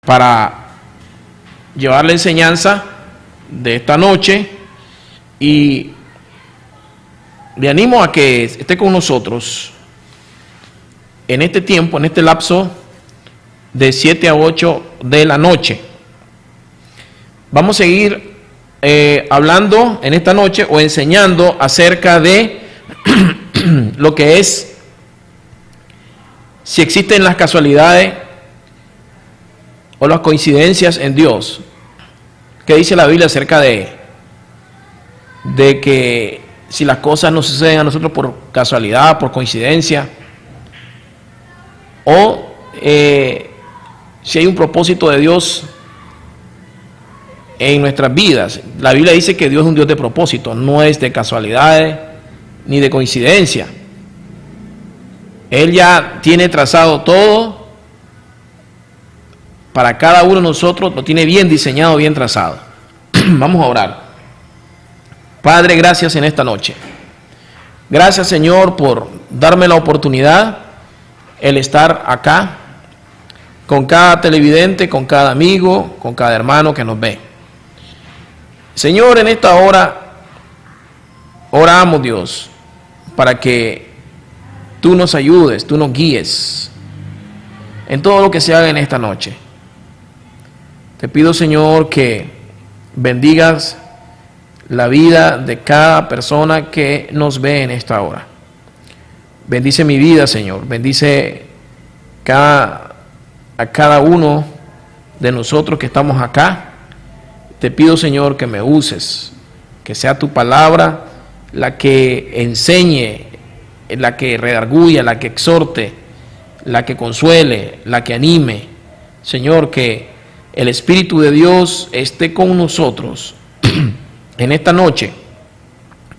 para llevar la enseñanza de esta noche, y le animo a que esté con nosotros en este tiempo, en este lapso de 7 a 8 de la noche. Vamos a seguir hablando en esta noche o enseñando acerca de lo que es, si existen las casualidades o las coincidencias en Dios. ¿Qué dice la Biblia acerca de que si las cosas no suceden a nosotros por casualidad, por coincidencia, o si hay un propósito de Dios en nuestras vidas? La Biblia dice que Dios es un Dios de propósito, no es de casualidades ni de coincidencia. Él ya tiene trazado todo para cada uno de nosotros, lo tiene bien diseñado, bien trazado. Vamos a orar. Padre, gracias en esta noche. Gracias, Señor, por darme la oportunidad, el estar acá, con cada televidente, con cada amigo, con cada hermano que nos ve. Señor, en esta hora, oramos, Dios, para que tú nos ayudes, tú nos guíes en todo lo que se haga en esta noche. Te pido, Señor, que bendigas la vida de cada persona que nos ve en esta hora. Bendice mi vida, Señor. Bendice a cada uno de nosotros que estamos acá. Te pido, Señor, que me uses, que sea tu palabra la que enseñe, la que redarguya, la que exhorte, la que consuele, la que anime. Señor, que el Espíritu de Dios esté con nosotros en esta noche,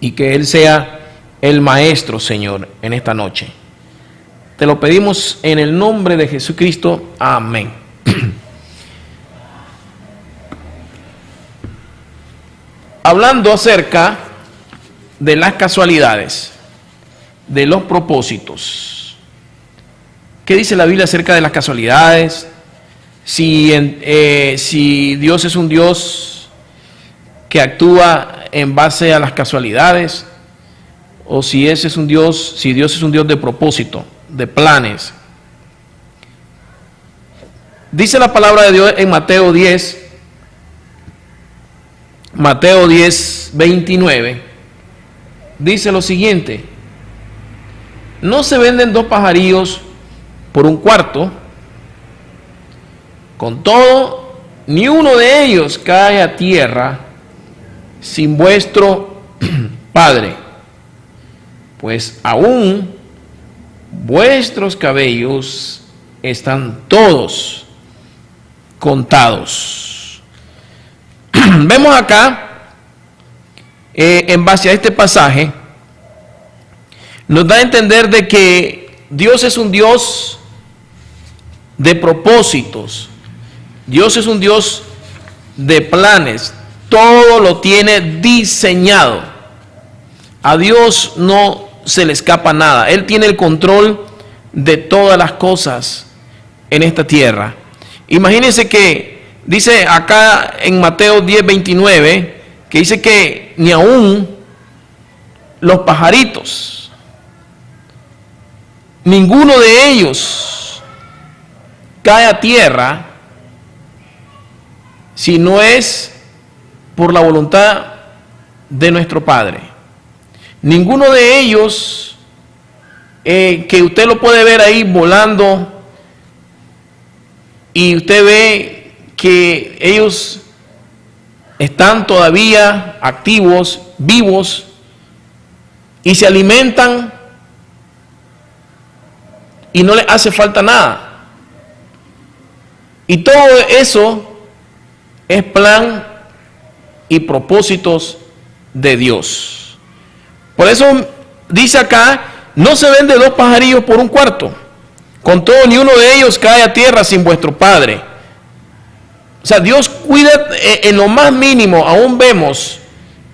y que Él sea el Maestro, Señor, en esta noche. Te lo pedimos en el nombre de Jesucristo. Amén. Hablando acerca de las casualidades, de los propósitos. ¿Qué dice la Biblia acerca de las casualidades? Si Dios es un Dios que actúa en base a las casualidades, o si Dios es un Dios de propósito, de planes. Dice la palabra de Dios en Mateo 10, 29, dice lo siguiente: no se venden 2 pajarillos por un cuarto, con todo, ni uno de ellos cae a tierra sin vuestro Padre, pues aún vuestros cabellos están todos contados. Vemos acá, en base a este pasaje, nos da a entender de que Dios es un Dios de propósitos. Dios es un Dios de planes. Todo lo tiene diseñado. A Dios no se le escapa nada. Él tiene el control de todas las cosas en esta tierra. Imagínense que dice acá en Mateo 10:29, que dice que ni aún los pajaritos, ninguno de ellos cae a tierra si no es por la voluntad de nuestro Padre. Ninguno de ellos que usted lo puede ver ahí volando, y usted ve que ellos están todavía activos, vivos, y se alimentan y no les hace falta nada. Y todo eso es plan y propósitos de Dios. Por eso dice acá: no se vende 2 pajarillos por un cuarto, con todo, ni uno de ellos cae a tierra sin vuestro Padre. O sea, Dios cuida en lo más mínimo. Aún vemos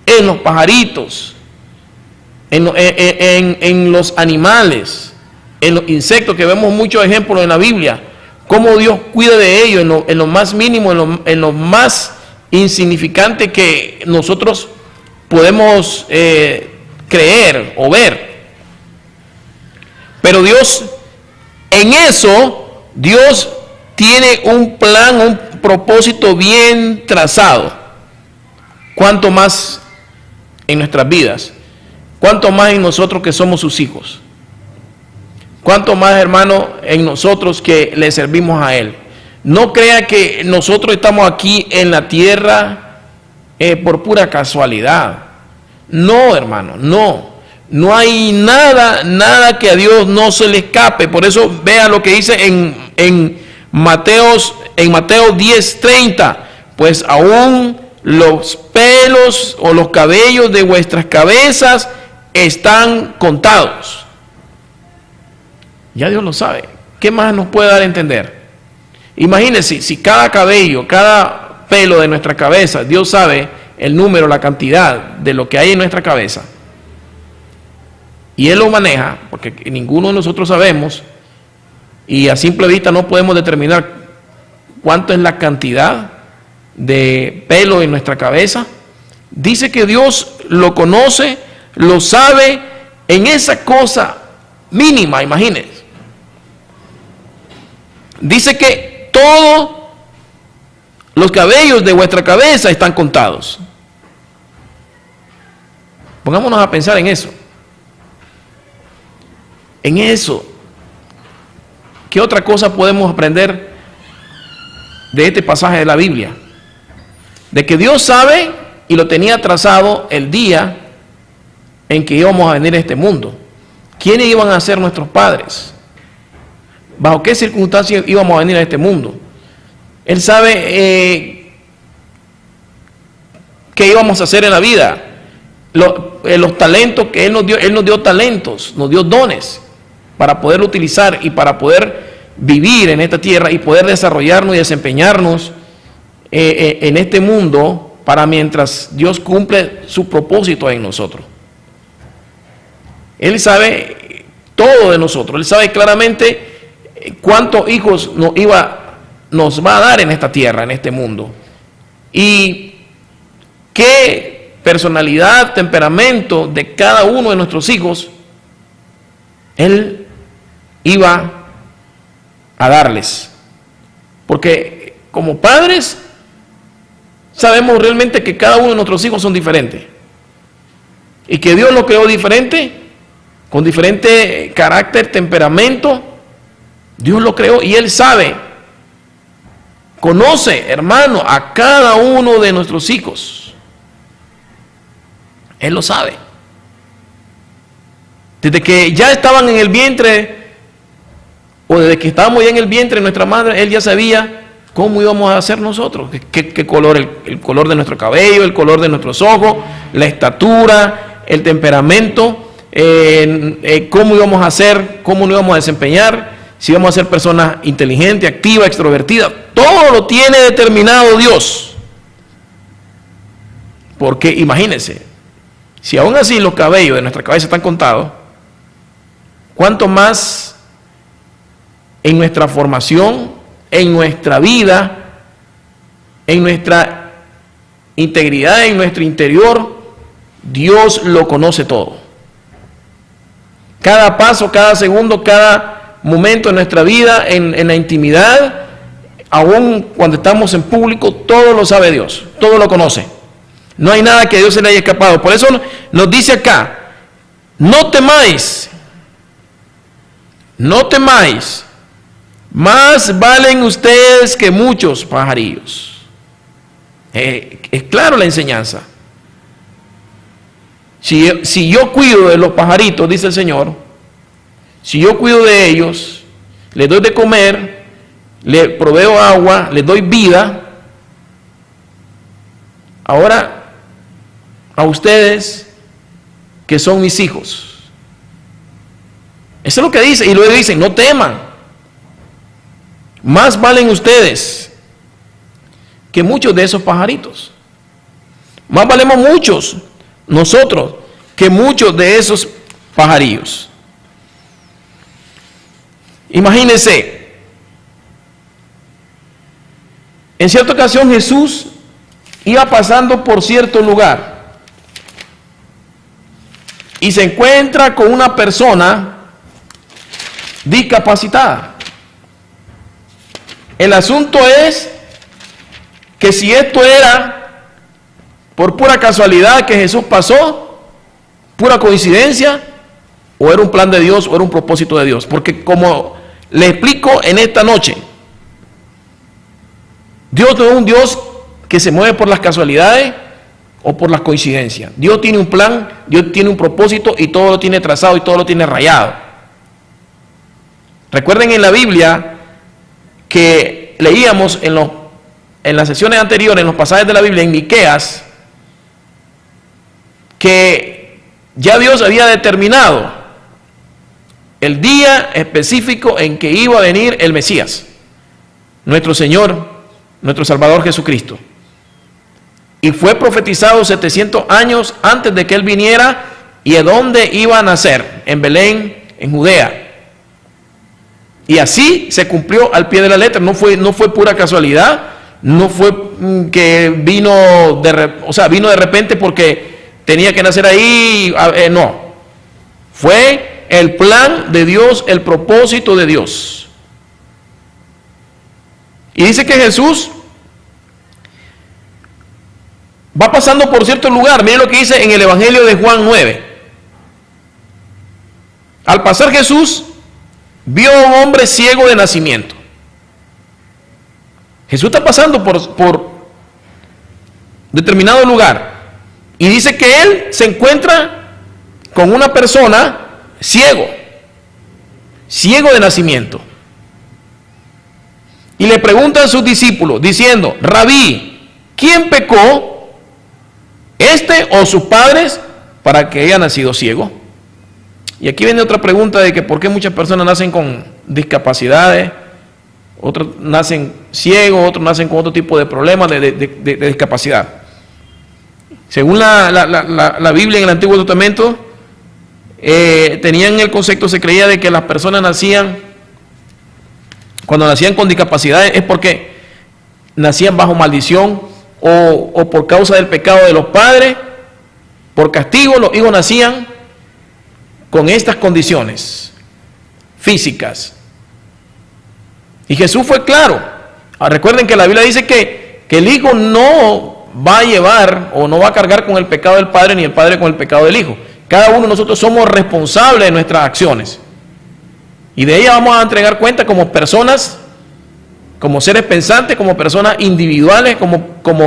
en los pajaritos, en los animales, en los insectos, que vemos muchos ejemplos en la Biblia, cómo Dios cuida de ellos en lo más mínimo, en lo más insignificante que nosotros podemos creer o ver. Pero Dios, en eso, Dios tiene un plan, un propósito bien trazado. Cuanto más en nuestras vidas, cuanto más en nosotros que somos sus hijos, cuanto más, hermano, en nosotros que le servimos a Él. No crea que nosotros estamos aquí en la tierra por pura casualidad. No, hermano, no. No hay nada que a Dios no se le escape. Por eso vea lo que dice en Mateo 10:30. Pues aún los pelos o los cabellos de vuestras cabezas están contados. Ya Dios lo sabe. ¿Qué más nos puede dar a entender? Imagínense, si cada cabello, cada pelo de nuestra cabeza, Dios sabe el número, la cantidad de lo que hay en nuestra cabeza, y Él lo maneja, porque ninguno de nosotros sabemos, y a simple vista no podemos determinar cuánto es la cantidad de pelo en nuestra cabeza. Dice que Dios lo conoce, lo sabe en esa cosa mínima, imagínense. Dice que todos los cabellos de vuestra cabeza están contados. Pongámonos a pensar en eso. En eso. ¿Qué otra cosa podemos aprender de este pasaje de la Biblia? De que Dios sabe y lo tenía trazado el día en que íbamos a venir a este mundo. ¿Quiénes iban a ser nuestros padres? ¿Bajo qué circunstancias íbamos a venir a este mundo? Él sabe qué íbamos a hacer en la vida. Los talentos que Él nos dio talentos, nos dio dones para poder utilizar y para poder vivir en esta tierra y poder desarrollarnos y desempeñarnos en este mundo para mientras Dios cumple su propósito en nosotros. Él sabe todo de nosotros. Él sabe claramente cuántos hijos nos va a dar en esta tierra, en este mundo. Y qué personalidad, temperamento de cada uno de nuestros hijos Él iba a darles. Porque como padres sabemos realmente que cada uno de nuestros hijos son diferentes. Y que Dios los creó diferente, con diferente carácter, temperamento. Dios lo creó y Él sabe, conoce, hermano, a cada uno de nuestros hijos. Él lo sabe. Desde que ya estaban en el vientre, o desde que estábamos ya en el vientre de nuestra madre, Él ya sabía cómo íbamos a ser nosotros, qué color, el color de nuestro cabello, el color de nuestros ojos, la estatura, el temperamento, cómo íbamos a ser, cómo nos íbamos a desempeñar, si íbamos a ser personas inteligentes, activas, extrovertidas. Todo lo tiene determinado Dios. Porque imagínense, si aún así los cabellos de nuestra cabeza están contados, ¿cuánto más en nuestra formación, en nuestra vida, en nuestra integridad, en nuestro interior? Dios lo conoce todo. Cada paso, cada segundo, cada momento de nuestra vida, en la intimidad, aún cuando estamos en público, todo lo sabe Dios, todo lo conoce. No hay nada que a Dios se le haya escapado. Por eso nos dice acá, no temáis, más valen ustedes que muchos pajarillos. Es claro la enseñanza. Si yo cuido de los pajaritos, dice el Señor, si yo cuido de ellos, les doy de comer, les proveo agua, les doy vida, ahora a ustedes que son mis hijos. Eso es lo que dice, y luego dicen, no teman, más valen ustedes que muchos de esos pajaritos. Más valemos muchos nosotros que muchos de esos pajarillos. Imagínense, En cierta ocasión Jesús iba pasando por cierto lugar y se encuentra con una persona discapacitada. El asunto es que si esto era por pura casualidad que Jesús pasó, pura coincidencia, o era un plan de Dios, o era un propósito de Dios. Porque como le explico en esta noche, Dios no es un Dios que se mueve por las casualidades o por las coincidencias. Dios tiene un plan, Dios tiene un propósito y todo lo tiene trazado y todo lo tiene rayado. Recuerden en la Biblia que leíamos en las sesiones anteriores, en los pasajes de la Biblia, en Miqueas, que ya Dios había determinado el día específico en que iba a venir el Mesías, nuestro Señor, nuestro Salvador Jesucristo. Y fue profetizado 700 años antes de que Él viniera, y de dónde iba a nacer, en Belén, en Judea. Y así se cumplió al pie de la letra. No fue pura casualidad, no fue que vino de repente porque tenía que nacer ahí, no. Fue el plan de Dios, el propósito de Dios. Y dice que Jesús va pasando por cierto lugar. Miren lo que dice en el Evangelio de Juan 9. Al pasar Jesús vio a un hombre ciego de nacimiento. Jesús está pasando por determinado lugar y dice que él se encuentra con una persona ciego de nacimiento. Y le preguntan sus discípulos diciendo: Rabí, ¿quién pecó, este o sus padres, para que haya nacido ciego? Y aquí viene otra pregunta de que por qué muchas personas nacen con discapacidades, otros nacen ciegos, otros nacen con otro tipo de problemas de discapacidad. Según la Biblia en el Antiguo Testamento, tenían el concepto, se creía de que las personas cuando nacían con discapacidades es porque nacían bajo maldición o por causa del pecado de los padres, por castigo los hijos nacían con estas condiciones físicas. Y Jesús fue claro. Recuerden que la Biblia dice que el hijo no va a llevar o no va a cargar con el pecado del padre, ni el padre con el pecado del hijo. Cada uno de nosotros somos responsables de nuestras acciones. Y de ellas vamos a entregar cuenta como personas, como seres pensantes, como personas individuales, como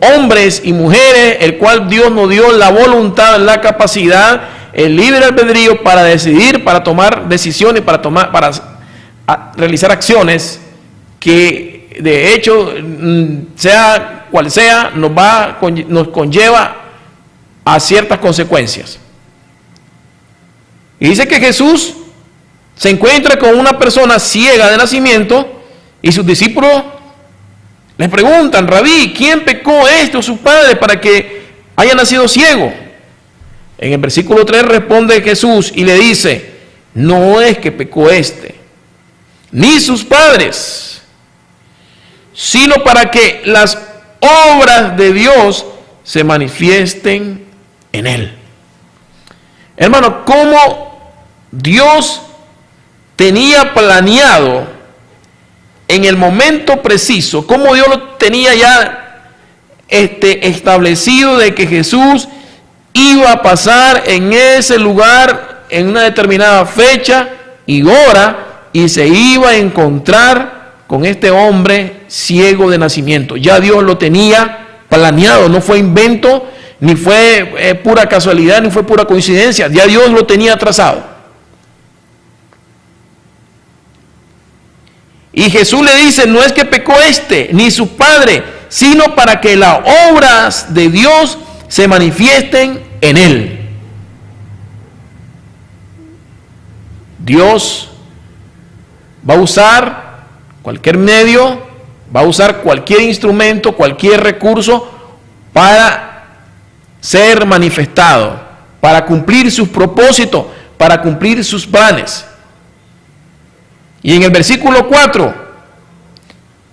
hombres y mujeres, el cual Dios nos dio la voluntad, la capacidad, el libre albedrío para decidir, para tomar decisiones, para realizar acciones que de hecho, sea cual sea, nos conlleva a ciertas consecuencias. Y dice que Jesús se encuentra con una persona ciega de nacimiento y sus discípulos les preguntan: Rabí, ¿quién pecó, este o su padre, para que haya nacido ciego? En el versículo 3 responde Jesús y le dice: no es que pecó este, ni sus padres, sino para que las obras de Dios se manifiesten en él. Hermano, ¿cómo Dios tenía planeado en el momento preciso, cómo Dios lo tenía ya establecido de que Jesús iba a pasar en ese lugar en una determinada fecha y hora y se iba a encontrar con este hombre ciego de nacimiento? Ya Dios lo tenía planeado, no fue invento, ni fue pura casualidad, ni fue pura coincidencia. Ya Dios lo tenía trazado. Y Jesús le dice: no es que pecó este, ni su padre, sino para que las obras de Dios se manifiesten en él. Dios va a usar cualquier medio, va a usar cualquier instrumento, cualquier recurso para ser manifestado, para cumplir sus propósitos, para cumplir sus planes. Y en el versículo 4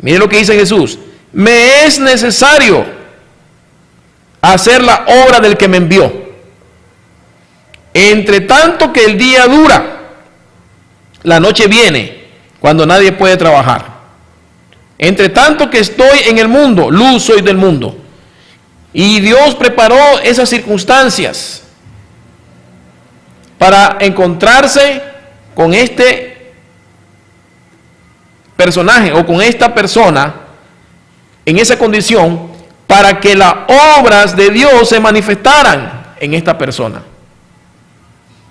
Mire lo que dice Jesús. Me es necesario hacer la obra del que me envió. Entre tanto que el día dura, la noche viene cuando nadie puede trabajar. Entre tanto que estoy en el mundo, luz soy del mundo. Y Dios preparó esas circunstancias para encontrarse con este personaje o con esta persona en esa condición para que las obras de Dios se manifestaran en esta persona.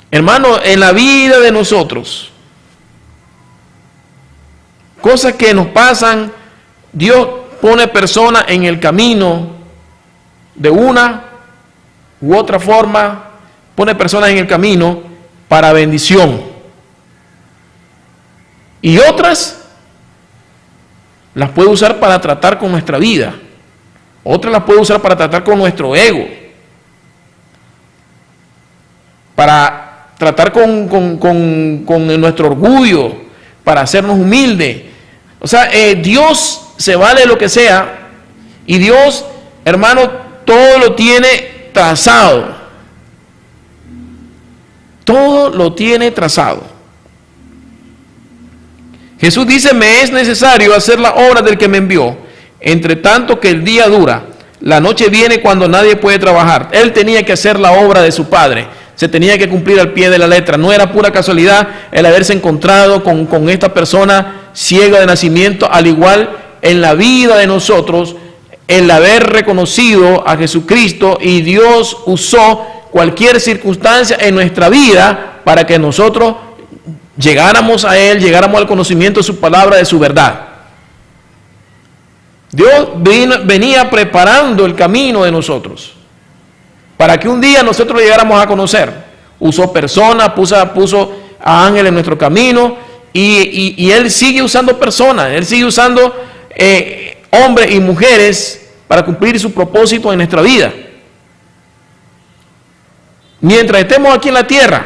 Hermano, en la vida de nosotros, cosas que nos pasan, Dios pone personas en el camino de una u otra forma, pone personas en el camino para bendición. Y otras las puede usar para tratar con nuestra vida. Otras las puede usar para tratar con nuestro ego. Para tratar con nuestro orgullo, para hacernos humildes. O sea, Dios se vale de lo que sea, y Dios, hermano, todo lo tiene trazado. Todo lo tiene trazado. Jesús dice, me es necesario hacer la obra del que me envió, entre tanto que el día dura, la noche viene cuando nadie puede trabajar. Él tenía que hacer la obra de su Padre. Se tenía que cumplir al pie de la letra. No era pura casualidad el haberse encontrado con esta persona ciega de nacimiento, al igual en la vida de nosotros, el haber reconocido a Jesucristo, y Dios usó cualquier circunstancia en nuestra vida para que nosotros llegáramos a Él, llegáramos al conocimiento de su palabra, de su verdad. Dios venía preparando el camino de nosotros para que un día nosotros llegáramos a conocer. Usó personas, puso a ángeles en nuestro camino, y Él sigue usando personas, Él sigue usando hombres y mujeres para cumplir su propósito en nuestra vida. Mientras estemos aquí en la tierra,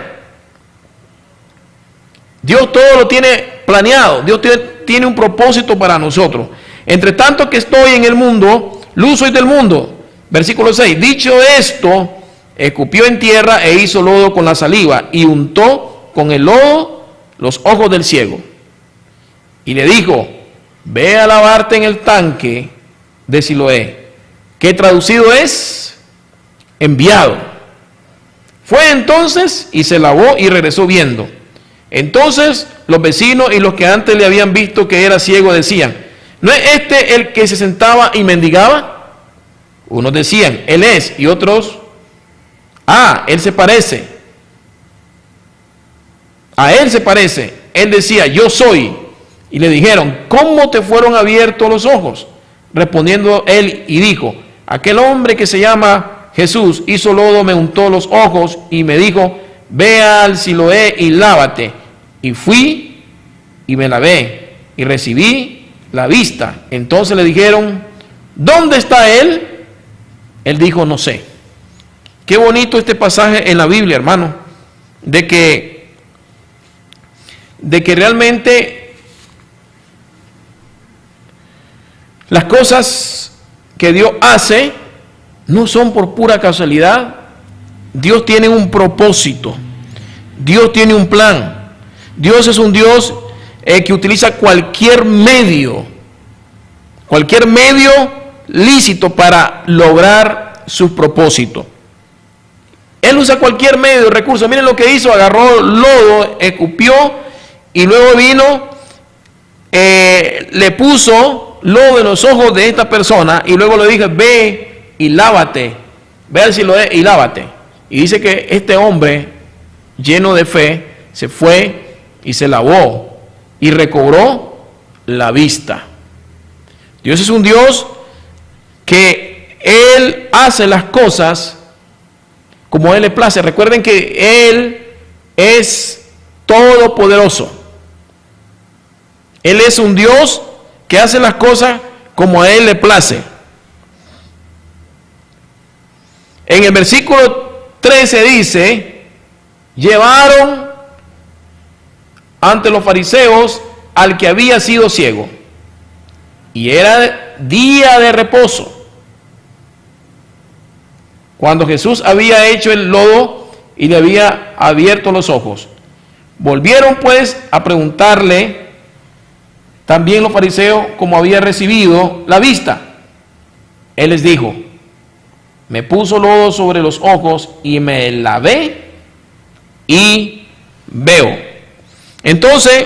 Dios todo lo tiene planeado, Dios tiene un propósito para nosotros. Entre tanto que estoy en el mundo, luz soy del mundo. Versículo 6, dicho esto, escupió en tierra e hizo lodo con la saliva y untó con el lodo los ojos del ciego. Y le dijo, ve a lavarte en el tanque de Siloé, que traducido es enviado. Fue entonces y se lavó y regresó viendo. Entonces los vecinos y los que antes le habían visto que era ciego decían, ¿no es este el que se sentaba y mendigaba? Unos decían, él es, y otros, él se parece. A él se parece. Él decía, yo soy. Y le dijeron, ¿cómo te fueron abiertos los ojos? Respondiendo él y dijo, aquel hombre que se llama Jesús hizo lodo, me untó los ojos y me dijo, ve al Siloé y lávate. Y fui y me lavé y recibí la vista. Entonces le dijeron, ¿dónde está él? Él dijo, no sé. Qué bonito este pasaje en la Biblia, hermano, de que realmente las cosas que Dios hace no son por pura casualidad. Dios tiene un propósito, Dios tiene un plan. Dios es un Dios que utiliza cualquier medio lícito para lograr su propósito. Él usa cualquier medio, recurso. Miren lo que hizo, agarró lodo, escupió, y luego vino, le puso lodo en los ojos de esta persona, y luego le dijo, ve y lávate, ve al Siloé y lávate. Y dice que este hombre, lleno de fe, se fue y se lavó y recobró la vista. Dios es un Dios que Él hace las cosas como a Él le place. Recuerden que Él es todopoderoso. Él es un Dios que hace las cosas como a Él le place. En el versículo 13 dice, llevaron ante los fariseos al que había sido ciego. y era día de reposo, cuando Jesús había hecho el lodo y le había abierto los ojos. Volvieron pues a preguntarle también los fariseos cómo había recibido la vista. Él les dijo: me puso lodo sobre los ojos y me lavé y veo. Entonces,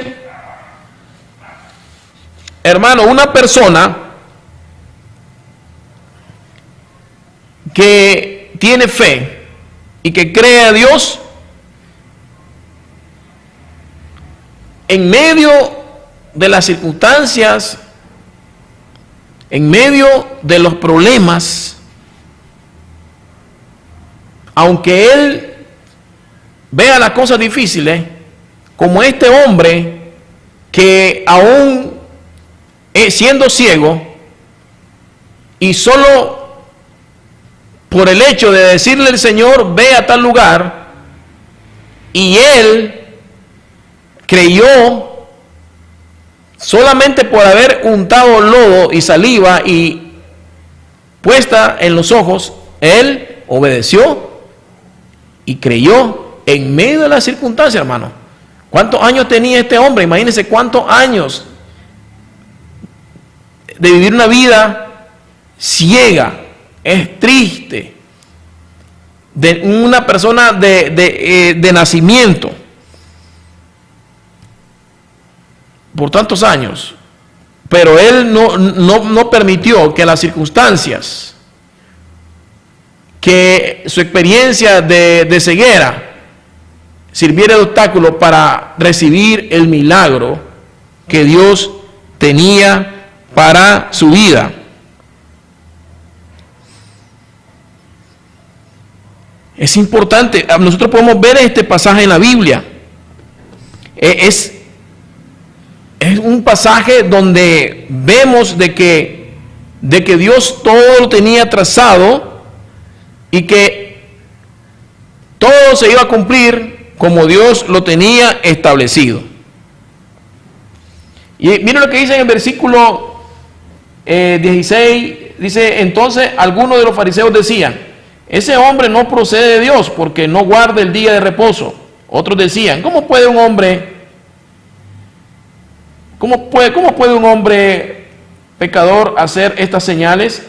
hermano, una persona que tiene fe y que cree a Dios, en medio de las circunstancias, en medio de los problemas, aunque él vea las cosas difíciles, como este hombre que aún siendo ciego, y solo por el hecho de decirle al Señor, ve a tal lugar, y él creyó solamente por haber untado lodo y saliva y puesta en los ojos, él obedeció y creyó en medio de las circunstancias, hermano. ¿Cuántos años tenía este hombre? Imagínense cuántos años de vivir una vida ciega, es triste, de una persona de nacimiento, por tantos años, pero él no permitió que las circunstancias, que su experiencia de ceguera sirviera de obstáculo para recibir el milagro que Dios tenía para su vida. Es importante, nosotros podemos ver este pasaje en la Biblia. Es un pasaje donde vemos de que Dios todo lo tenía trazado y que todo se iba a cumplir como Dios lo tenía establecido. Y miren lo que dice en el versículo 16, dice: entonces algunos de los fariseos decían, ese hombre no procede de Dios porque no guarda el día de reposo. Otros decían, ¿cómo puede un hombre pecador hacer estas señales?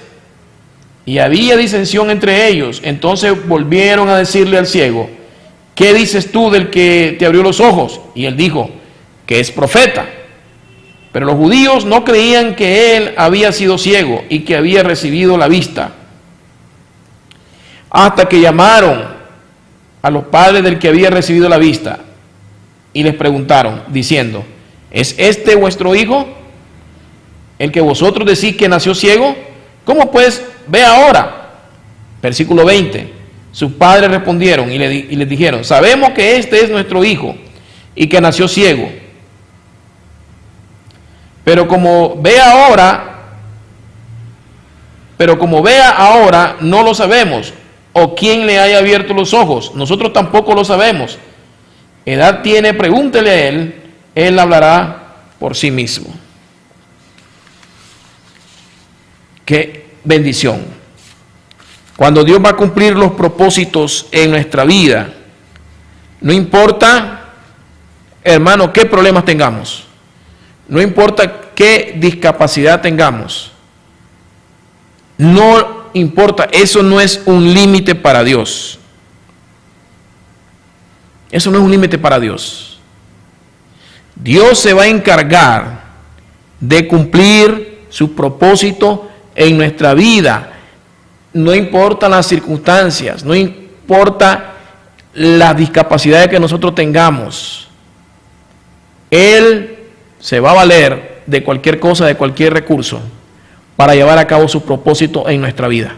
Y había disensión entre ellos. Entonces volvieron a decirle al ciego, ¿qué dices tú del que te abrió los ojos? Y él dijo, que es profeta. Pero los judíos no creían que él había sido ciego y que había recibido la vista, hasta que llamaron a los padres del que había recibido la vista y les preguntaron, diciendo, ¿es este vuestro hijo, el que vosotros decís que nació ciego? ¿Cómo pues ve ahora? Versículo 20. Sus padres respondieron y les dijeron, sabemos que este es nuestro hijo y que nació ciego. Pero como vea ahora, no lo sabemos, o quién le haya abierto los ojos, nosotros tampoco lo sabemos. Edad tiene, pregúntele a él hablará por sí mismo. Qué bendición. Cuando Dios va a cumplir los propósitos en nuestra vida, no importa, hermano, qué problemas tengamos, no importa qué discapacidad tengamos, no importa, eso no es un límite para Dios. Eso no es un límite para Dios. Dios se va a encargar de cumplir su propósito en nuestra vida. No importa las circunstancias, no importa las discapacidades que nosotros tengamos. Él se va a valer de cualquier cosa, de cualquier recurso, para llevar a cabo su propósito en nuestra vida.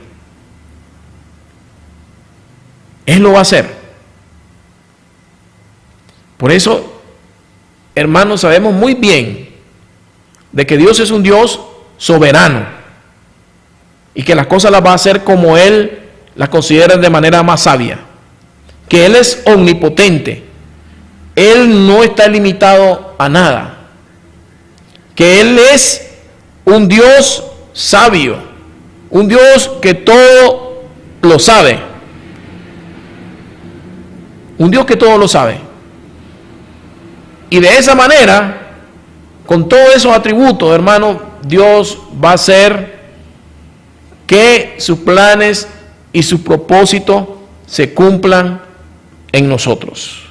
Él lo va a hacer. Por eso, hermanos, sabemos muy bien de que Dios es un Dios soberano y que las cosas las va a hacer como Él las considera de manera más sabia. Que Él es omnipotente. Él no está limitado a nada. Que Él es un Dios sabio, un Dios que todo lo sabe, un Dios que todo lo sabe. Y de esa manera, con todos esos atributos, hermano, Dios va a hacer que sus planes y sus propósitos se cumplan en nosotros.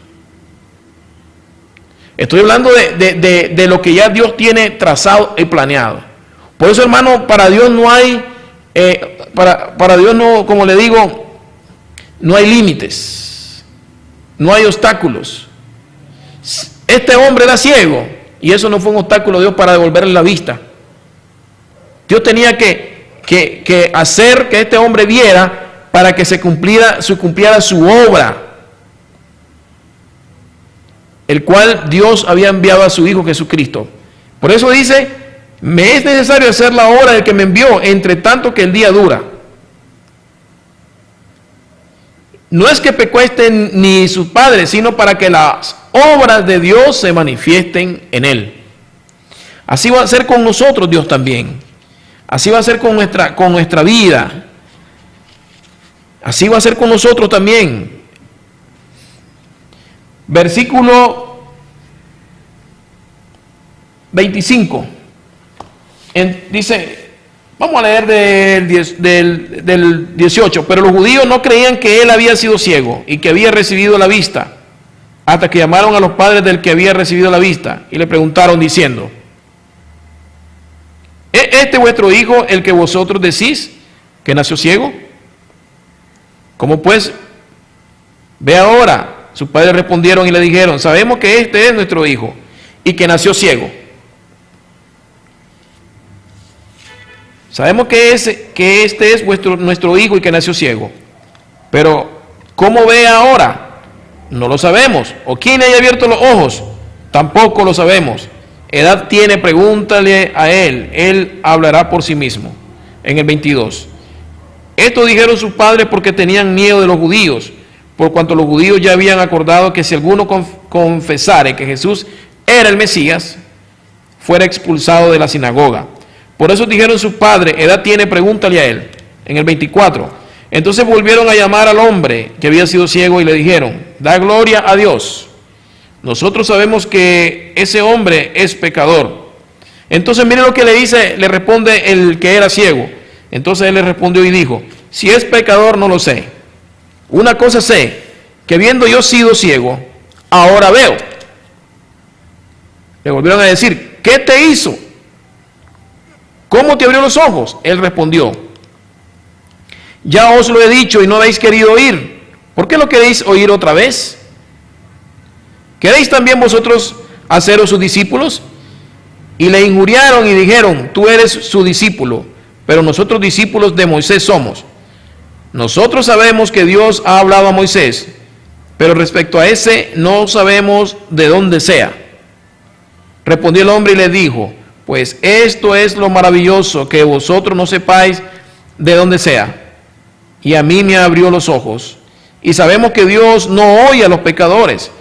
Estoy hablando de lo que ya Dios tiene trazado y planeado. Por eso, hermano, para Dios no hay, para Dios no, como le digo, no hay límites, no hay obstáculos. Este hombre era ciego y eso no fue un obstáculo de Dios para devolverle la vista. Dios tenía que hacer que este hombre viera para que se cumpliera su obra, el cual Dios había enviado a su Hijo Jesucristo. Por eso dice, me es necesario hacer la obra del que me envió, entre tanto que el día dura. No es que pecó ni sus padres, sino para que las obras de Dios se manifiesten en él. Así va a ser con nosotros Dios también. Así va a ser con nuestra vida. Así va a ser con nosotros también. Versículo 25. Dice, vamos a leer del 18. Pero los judíos no creían que él había sido ciego y que había recibido la vista, hasta que llamaron a los padres del que había recibido la vista y le preguntaron diciendo, ¿es este vuestro hijo el que vosotros decís que nació ciego? ¿Cómo pues? Ve ahora. Sus padres respondieron y le dijeron, sabemos que este es nuestro hijo y que nació ciego. Sabemos que este es nuestro hijo y que nació ciego. Pero, ¿cómo ve ahora? No lo sabemos. ¿O quién haya abierto los ojos? Tampoco lo sabemos. Edad tiene, pregúntale a él. Él hablará por sí mismo. En el 22. Esto dijeron sus padres porque tenían miedo de los judíos, por cuanto los judíos ya habían acordado que si alguno confesare que Jesús era el Mesías, fuera expulsado de la sinagoga. Por eso dijeron sus padres, edad tiene, pregúntale a él. En el 24. Entonces volvieron a llamar al hombre que había sido ciego y le dijeron, da gloria a Dios. Nosotros sabemos que ese hombre es pecador. Entonces miren lo que le responde el que era ciego. Entonces él le respondió y dijo, si es pecador no lo sé. Una cosa sé, que habiendo yo sido ciego, ahora veo. Le volvieron a decir, ¿qué te hizo? ¿Cómo te abrió los ojos? Él respondió, ya os lo he dicho y no habéis querido oír. ¿Por qué lo queréis oír otra vez? ¿Queréis también vosotros haceros sus discípulos? Y le injuriaron y dijeron, tú eres su discípulo, pero nosotros discípulos de Moisés somos. Nosotros sabemos que Dios ha hablado a Moisés, pero respecto a ese no sabemos de dónde sea. Respondió el hombre y le dijo, pues esto es lo maravilloso, que vosotros no sepáis de dónde sea. Y a mí me abrió los ojos. Y sabemos que Dios no oye a los pecadores,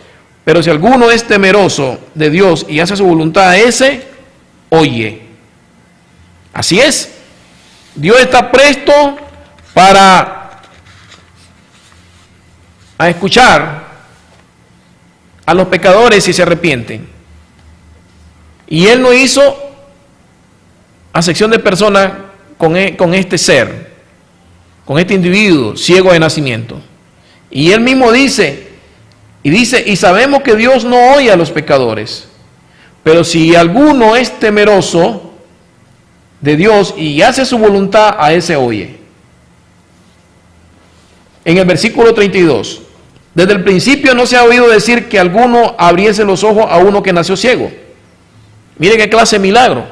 pero si alguno es temeroso de Dios y hace su voluntad, ese oye. Así es. Dios está presto para a escuchar a los pecadores si se arrepienten. Y Él no hizo acepción de personas con este ser, con este individuo ciego de nacimiento. Y Él mismo dice, y sabemos que Dios no oye a los pecadores, pero si alguno es temeroso de Dios y hace su voluntad, a ese oye. En el versículo 32, desde el principio no se ha oído decir que alguno abriese los ojos a uno que nació ciego. Mire qué clase de milagro.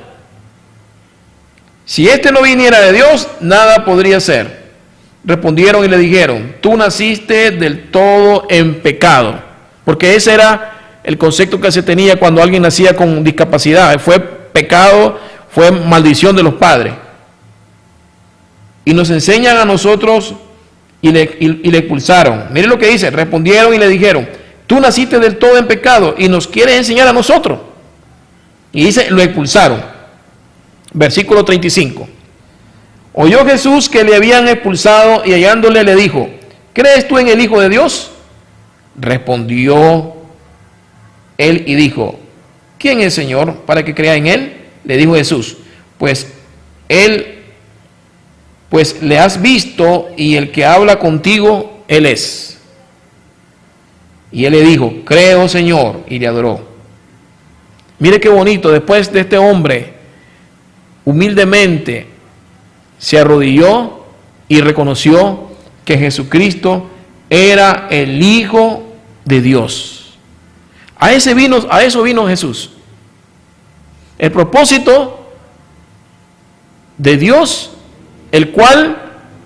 Si este no viniera de Dios, nada podría ser. Respondieron y le dijeron, tú naciste del todo en pecado. Porque ese era el concepto que se tenía cuando alguien nacía con discapacidad. Fue pecado, fue maldición de los padres. Y nos enseñan a nosotros y le expulsaron. Mire lo que dice, respondieron y le dijeron, tú naciste del todo en pecado y nos quieres enseñar a nosotros. Y dice, lo expulsaron. Versículo 35. Oyó Jesús que le habían expulsado y hallándole le dijo: ¿crees tú en el Hijo de Dios? Respondió él y dijo: ¿quién es, Señor, para que crea en él? Le dijo Jesús: pues le has visto, y el que habla contigo, él es. Y él le dijo: creo, Señor, y le adoró. Mire qué bonito, después de este hombre humildemente se arrodilló y reconoció que Jesucristo era el Hijo de Dios. A eso vino Jesús. El propósito de Dios, el cual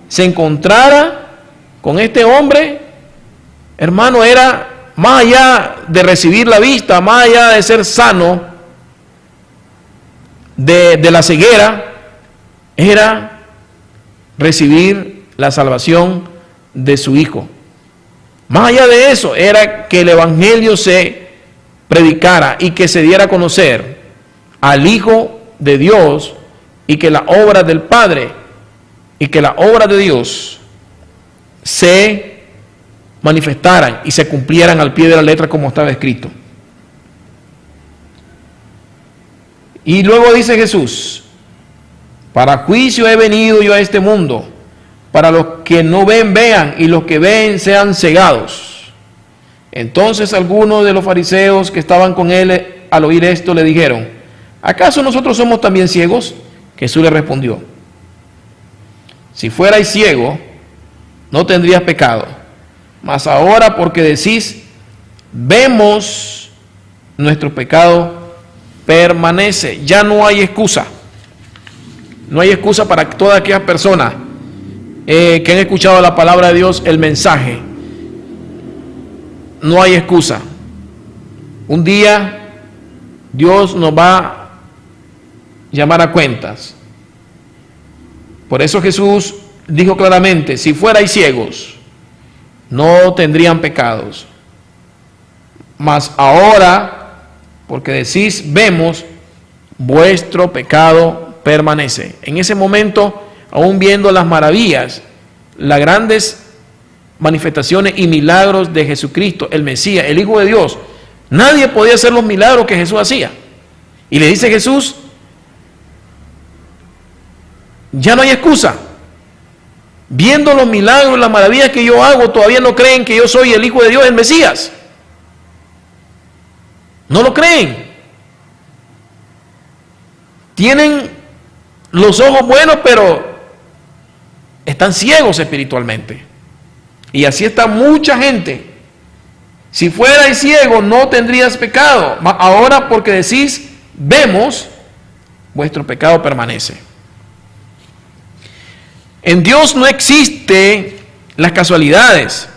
se encontrara con este hombre, hermano, era más allá de recibir la vista, más allá de ser sano de la ceguera, era recibir la salvación de su Hijo. Más allá de eso, era que el Evangelio se predicara y que se diera a conocer al Hijo de Dios, y que la obra del Padre y que la obra de Dios se manifestaran y se cumplieran al pie de la letra como estaba escrito. Y luego dice Jesús: para juicio he venido yo a este mundo, para los que no ven, vean, y los que ven sean cegados. Entonces algunos de los fariseos que estaban con él, al oír esto, le dijeron: ¿acaso nosotros somos también ciegos? Jesús le respondió: si fuerais ciego, no tendrías pecado. Mas ahora, porque decís, vemos, nuestro pecado permanece. Ya no hay excusa. No hay excusa para todas aquellas personas que han escuchado la palabra de Dios, el mensaje. No hay excusa. Un día Dios nos va a llamar a cuentas. Por eso Jesús dijo claramente: si fuerais ciegos, no tendrían pecados. Mas ahora, porque decís, vemos, vuestro pecado permanece. En ese momento, aún viendo las maravillas, las grandes manifestaciones y milagros de Jesucristo, el Mesías, el Hijo de Dios, nadie podía hacer los milagros que Jesús hacía. Y le dice Jesús: ya no hay excusa. Viendo los milagros, las maravillas que yo hago, todavía no creen que yo soy el Hijo de Dios, el Mesías. No lo creen. Tienen los ojos buenos, pero están ciegos espiritualmente. Y así está mucha gente. Si fuerais ciego, no tendrías pecado. Ahora, porque decís, vemos, vuestro pecado permanece. En Dios no existe las casualidades,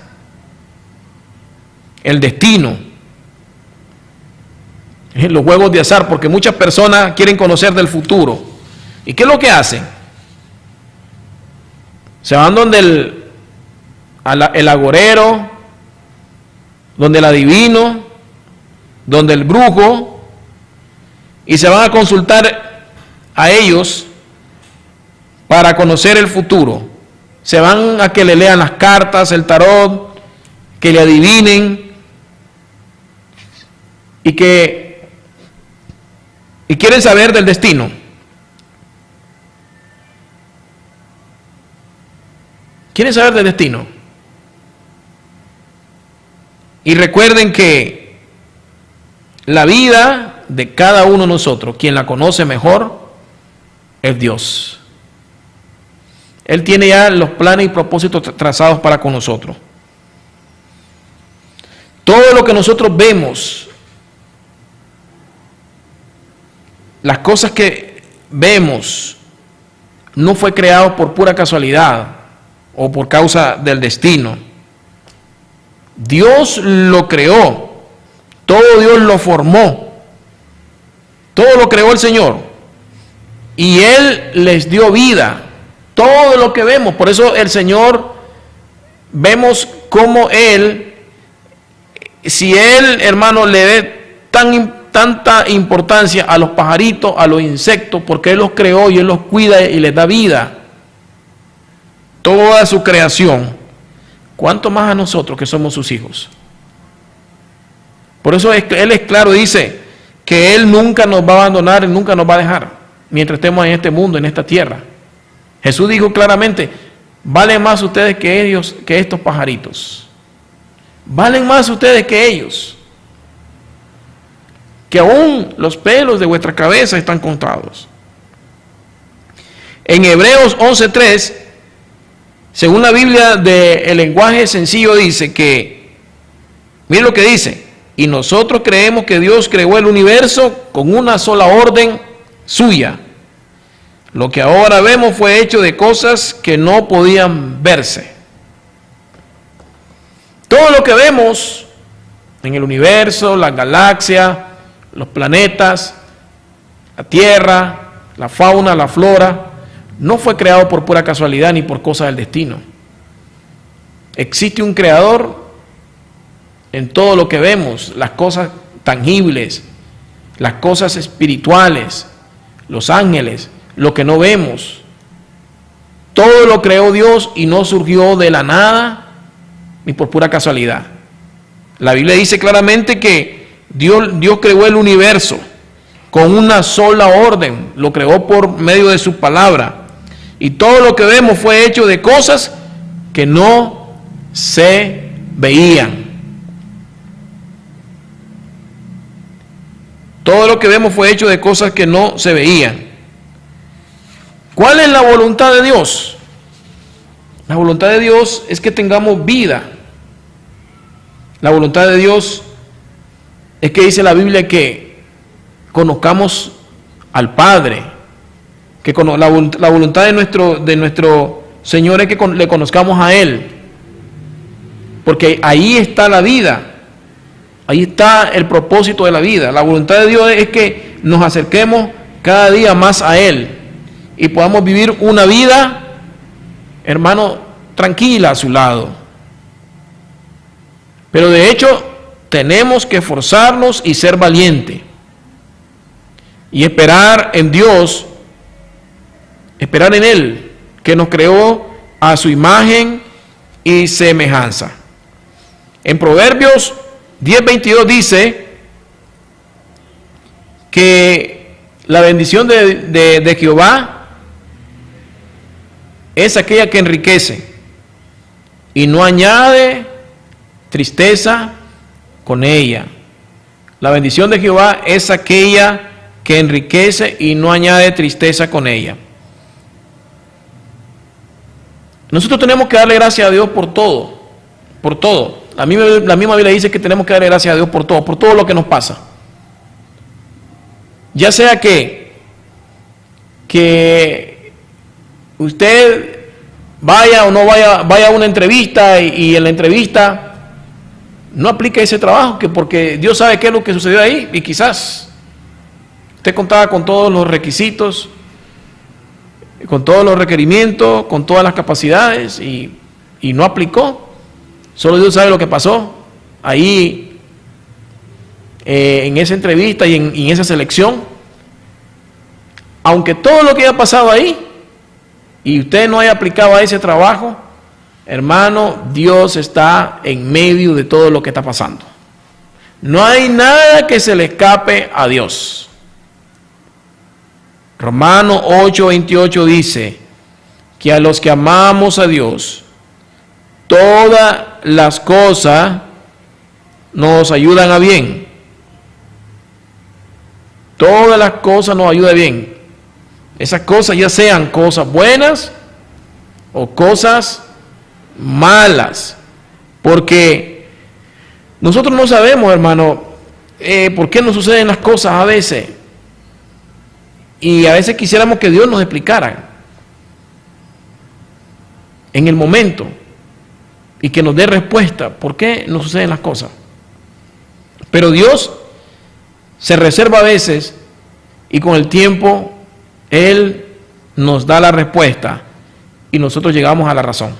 el destino, los juegos de azar, porque muchas personas quieren conocer del futuro. ¿Y qué es lo que hacen? Se van donde el agorero, donde el adivino, donde el brujo, y se van a consultar a ellos para conocer el futuro. Se van a que le lean las cartas, el tarot, que le adivinen, y quieren saber del destino. Quieren saber del destino. Y recuerden que la vida de cada uno de nosotros, quien la conoce mejor, es Dios. Él tiene ya los planes y propósitos trazados para con nosotros. Todo lo que nosotros vemos, las cosas que vemos, no fue creado por pura casualidad o por causa del destino. Dios lo creó, todo Dios lo formó, todo lo creó el Señor, y Él les dio vida. Todo lo que vemos, por eso el Señor, vemos cómo Él, si Él, hermano, le ve tan tanta importancia a los pajaritos, a los insectos, porque Él los creó y Él los cuida y les da vida. Toda su creación. ¿Cuánto más a nosotros que somos sus hijos? Por eso Él es claro, dice que Él nunca nos va a abandonar, Él nunca nos va a dejar, mientras estemos en este mundo, en esta tierra. Jesús dijo claramente, valen más ustedes que ellos, que estos pajaritos. Valen más ustedes que ellos. Que aún los pelos de vuestra cabeza están contados. En Hebreos 11:3, según la Biblia del lenguaje sencillo, dice que, miren lo que dice, y nosotros creemos que Dios creó el universo con una sola orden suya. Lo que ahora vemos fue hecho de cosas que no podían verse. Todo lo que vemos en el universo, la galaxia, los planetas, la tierra, la fauna, la flora, no fue creado por pura casualidad ni por cosas del destino. Existe un creador en todo lo que vemos, las cosas tangibles, las cosas espirituales, los ángeles, lo que no vemos. Todo lo creó Dios y no surgió de la nada ni por pura casualidad. La Biblia dice claramente que Dios creó el universo con una sola orden, lo creó por medio de su palabra. Y todo lo que vemos fue hecho de cosas que no se veían. Todo lo que vemos fue hecho de cosas que no se veían. ¿Cuál es la voluntad de Dios? La voluntad de Dios es que tengamos vida. La voluntad de Dios es que dice la Biblia que conozcamos al Padre, que la voluntad de nuestro Señor es que le conozcamos a Él, porque ahí está la vida, ahí está el propósito de la vida. La voluntad de Dios es que nos acerquemos cada día más a Él y podamos vivir una vida, hermano, tranquila a su lado. Pero de hecho tenemos que esforzarnos y ser valientes y esperar en Dios, esperar en Él, que nos creó a su imagen y semejanza. En Proverbios 10:22 dice que la bendición de Jehová es aquella que enriquece y no añade tristeza con ella. La bendición de Jehová es aquella que enriquece y no añade tristeza con ella. Nosotros tenemos que darle gracias a Dios por todo, por todo. La misma Biblia dice que tenemos que darle gracias a Dios por todo lo que nos pasa. Ya sea que usted vaya o no vaya a una entrevista y en la entrevista no aplica ese trabajo, que porque Dios sabe qué es lo que sucedió ahí y quizás usted contaba con todos los requisitos, con todos los requerimientos, con todas las capacidades y no aplicó. Solo Dios sabe lo que pasó ahí en esa entrevista y en esa selección. Aunque todo lo que haya pasado ahí y usted no haya aplicado a ese trabajo, hermano, Dios está en medio de todo lo que está pasando. No hay nada que se le escape a Dios. Romanos 8:28 dice que a los que amamos a Dios, todas las cosas nos ayudan a bien. Todas las cosas nos ayudan bien. Esas cosas ya sean cosas buenas o cosas malas. Porque nosotros no sabemos, hermano, por qué nos suceden las cosas a veces. Y a veces quisiéramos que Dios nos explicara en el momento y que nos dé respuesta por qué nos suceden las cosas. Pero Dios se reserva a veces y con el tiempo Él nos da la respuesta y nosotros llegamos a la razón.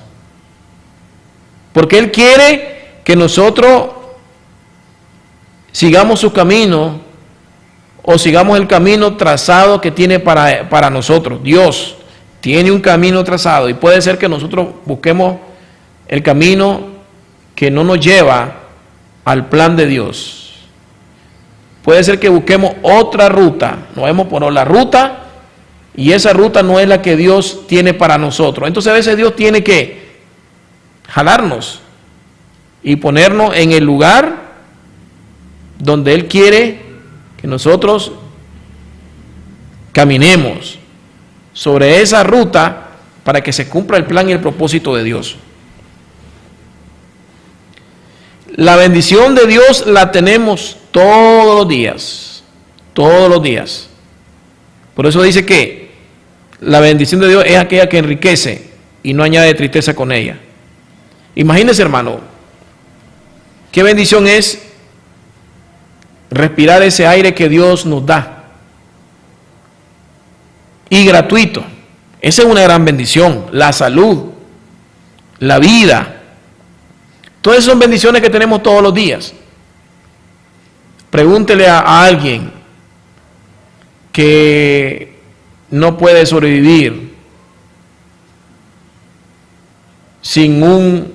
Porque Él quiere que nosotros sigamos su camino o sigamos el camino trazado que tiene para nosotros. Dios tiene un camino trazado y puede ser que nosotros busquemos el camino que no nos lleva al plan de Dios. Puede ser que busquemos otra ruta, nos vemos por la ruta y esa ruta no es la que Dios tiene para nosotros. Entonces a veces Dios tiene que jalarnos y ponernos en el lugar donde Él quiere que nosotros caminemos sobre esa ruta para que se cumpla el plan y el propósito de Dios. La bendición de Dios la tenemos todos los días, todos los días. Por eso dice que la bendición de Dios es aquella que enriquece y no añade tristeza con ella. Imagínese, hermano, qué bendición es respirar ese aire que Dios nos da. Y gratuito. Esa es una gran bendición. La salud, la vida. Todas esas son bendiciones que tenemos todos los días. Pregúntele a alguien que no puede sobrevivir sin un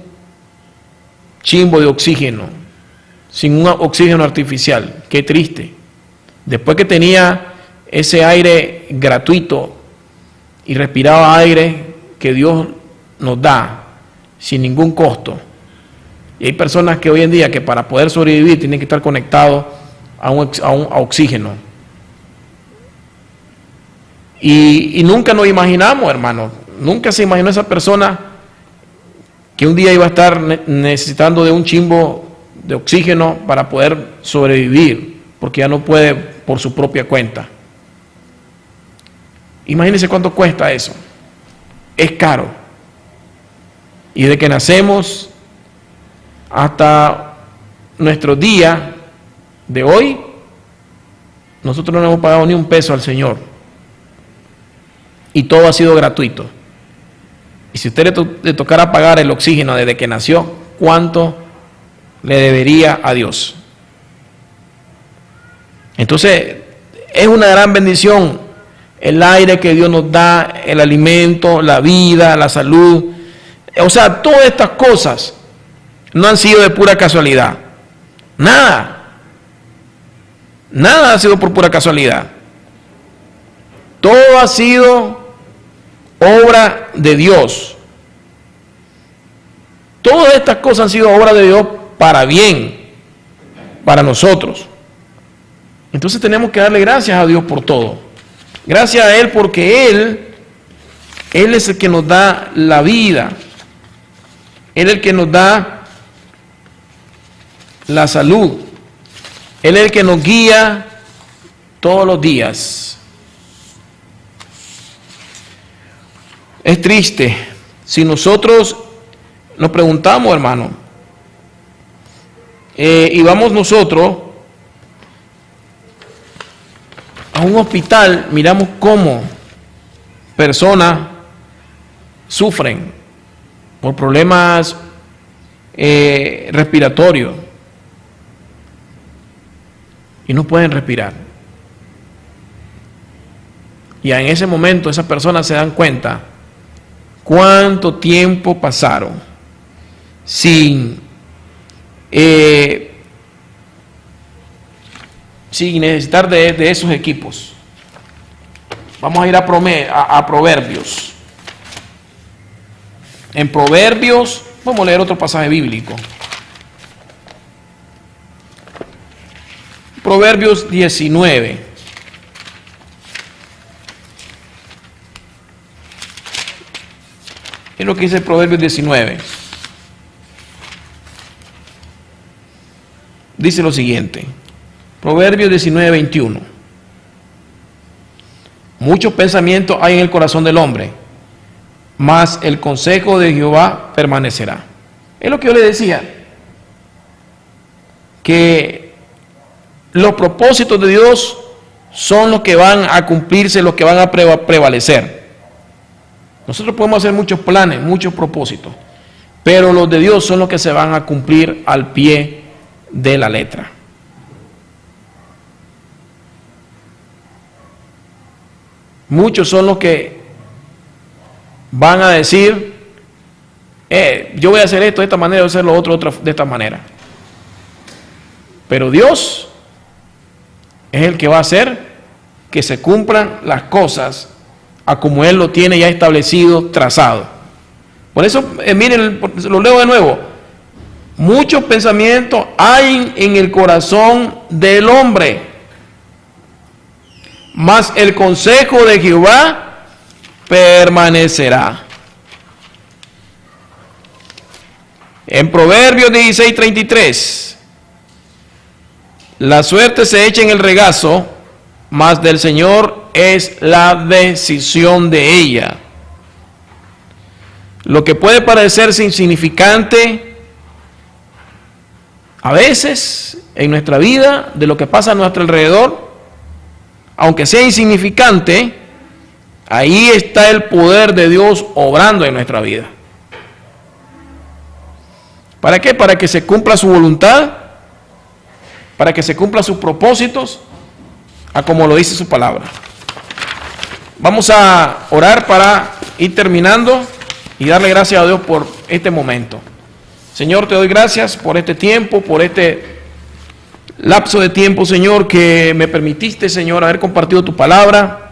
chimbo de oxígeno, sin un oxígeno artificial. Qué triste. Después que tenía ese aire gratuito y respiraba aire que Dios nos da sin ningún costo. Y hay personas que hoy en día que para poder sobrevivir tienen que estar conectados a oxígeno. Y nunca nos imaginamos, hermano, nunca se imaginó esa persona que un día iba a estar necesitando de un chimbo de oxígeno para poder sobrevivir, porque ya no puede por su propia cuenta. Imagínense cuánto cuesta eso. Es caro. Y desde que nacemos hasta nuestro día de hoy, nosotros no hemos pagado ni un peso al Señor. Y todo ha sido gratuito. Y si a usted le tocara pagar el oxígeno desde que nació, ¿cuánto le debería a Dios? Entonces, es una gran bendición el aire que Dios nos da, el alimento, la vida, la salud. O sea, todas estas cosas no han sido de pura casualidad. Nada. Nada ha sido por pura casualidad. Todo ha sido obra de Dios. Todas estas cosas han sido obra de Dios para bien, para nosotros. Entonces tenemos que darle gracias a Dios por todo. Gracias a Él porque Él es el que nos da la vida. Él es el que nos da la salud. Él es el que nos guía todos los días. Es triste si nosotros nos preguntamos, hermano, y vamos nosotros a un hospital, miramos cómo personas sufren por problemas respiratorios y no pueden respirar. Y en ese momento esas personas se dan cuenta cuánto tiempo pasaron sin necesitar de esos equipos. Vamos a ir a Proverbios. En Proverbios, vamos a leer otro pasaje bíblico. Proverbios 19. Es lo que dice Proverbios 19. Dice lo siguiente. Proverbios 19, 21. Muchos pensamientos hay en el corazón del hombre, mas el consejo de Jehová permanecerá. Es lo que yo le decía, que los propósitos de Dios son los que van a cumplirse, los que van a prevalecer. Nosotros podemos hacer muchos planes, muchos propósitos, pero los de Dios son los que se van a cumplir al pie de la letra. Muchos son los que van a decir, yo voy a hacer esto de esta manera, voy a hacer lo otro de esta manera. Pero Dios es el que va a hacer que se cumplan las cosas a como Él lo tiene ya establecido, trazado. Por eso, miren, lo leo de nuevo. Muchos pensamientos hay en el corazón del hombre, mas el consejo de Jehová permanecerá. En Proverbios 16:33, la suerte se echa en el regazo, mas del Señor es la decisión de ella. Lo que puede parecer insignificante a veces en nuestra vida, de lo que pasa a nuestro alrededor, aunque sea insignificante, ahí está el poder de Dios obrando en nuestra vida. ¿Para qué? Para que se cumpla su voluntad, para que se cumplan sus propósitos, a como lo dice su palabra. Vamos a orar para ir terminando y darle gracias a Dios por este momento. Señor, te doy gracias por este tiempo, por este lapso de tiempo, Señor, que me permitiste, Señor, haber compartido tu palabra.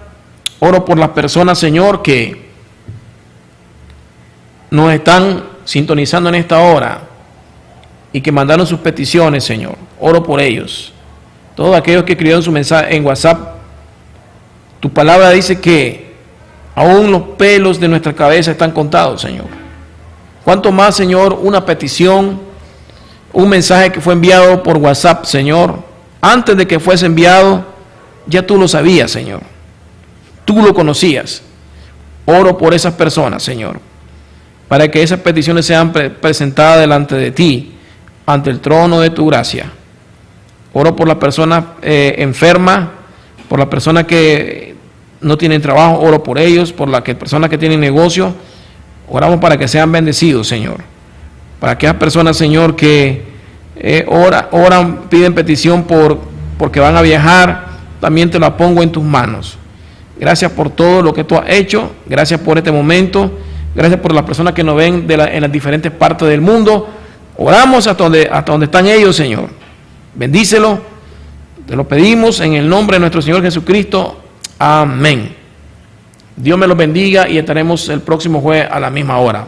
Oro por las personas, Señor, que nos están sintonizando en esta hora y que mandaron sus peticiones, Señor. Oro por ellos. Todos aquellos que escribieron su mensaje en WhatsApp, tu palabra dice que aún los pelos de nuestra cabeza están contados, Señor. ¿Cuánto más, Señor, una petición, un mensaje que fue enviado por WhatsApp, Señor? Antes de que fuese enviado, ya tú lo sabías, Señor. Tú lo conocías. Oro por esas personas, Señor, para que esas peticiones sean presentadas delante de ti, ante el trono de tu gracia. Oro por las personas enfermas, por las personas que no tienen trabajo, oro por ellos, por las personas que tienen negocio. Oramos para que sean bendecidos, Señor. Para aquellas personas, Señor, que oran, piden petición porque van a viajar, también te la pongo en tus manos. Gracias por todo lo que tú has hecho, gracias por este momento, gracias por las personas que nos ven en las diferentes partes del mundo. Oramos hasta donde están ellos, Señor. Bendícelo, te lo pedimos en el nombre de nuestro Señor Jesucristo. Amén. Dios me los bendiga y estaremos el próximo jueves a la misma hora.